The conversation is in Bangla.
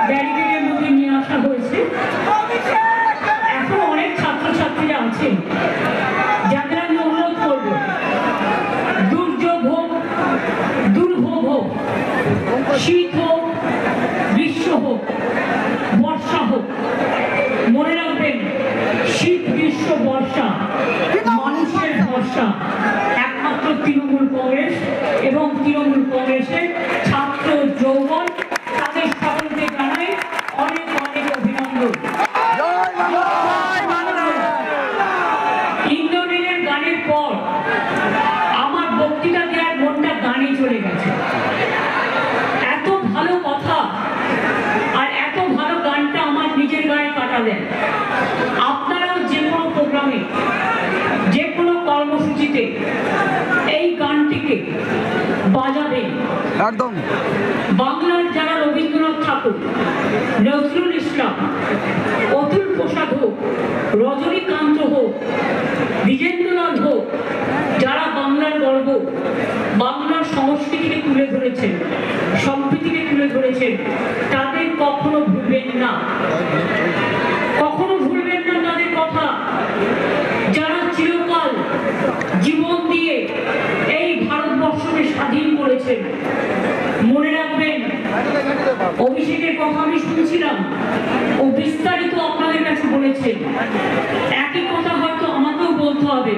ব্যারিকেডের মধ্যে নিয়ে আসা হয়েছে। এখন অনেক ছাত্রছাত্রীরা আছেন যাদের আমি অনুরোধ করব, দুর্যোগ হোক, দুর্ভোগ হোক, শীত হোক, গ্রীষ্ম হোক, বর্ষা হোক, মনে রাখবেন শীত, গ্রীষ্ম, বর্ষা মানুষের ভরসা একমাত্র তৃণমূল কংগ্রেস এবং তৃণমূল কংগ্রেসের ছাত্র যৌবন। তাদের সকলকে জানাই অনেক অনেক অভিনন্দন। ইন্দ্রনীলের গানের পর আমার বক্তৃতা দেওয়ার মনটা গানে চলে গেছে। এত ভালো কথা আর এত ভালো গানটা আমার নিজের গায়ে কাটালেন। আপনারাও যে কোনো প্রোগ্রামে, যে কোনো কর্মসূচিতে এই গানটিকে বাজাবেন। একদম বাংলার যারা রবীন্দ্রনাথ ঠাকুর, নজরুল ইসলাম, অতুল প্রসাদ হোক, রজনীকান্ত হোক, দ্বিজেন্দ্রনাথ হোক, যারা বাংলার গর্ব, বাংলার সংস্কৃতিকে তুলে ধরেছেন, সম্প্রীতিকে তুলে ধরেছেন, তাদের কখনো ভুলবেন না, কখনো ভুলবেন না তাদের কথা। যারা চিরকাল জীবন দিয়ে এই ভারতবর্ষকে স্বাধীন করেছেন। মনে রাখবেন, অভিষেকের কথা আমি শুনছিলাম, ও বিস্তারিত আপনাদের কাছে বলেছেন। একই কথা হয়তো আমাকেও বলতে হবে।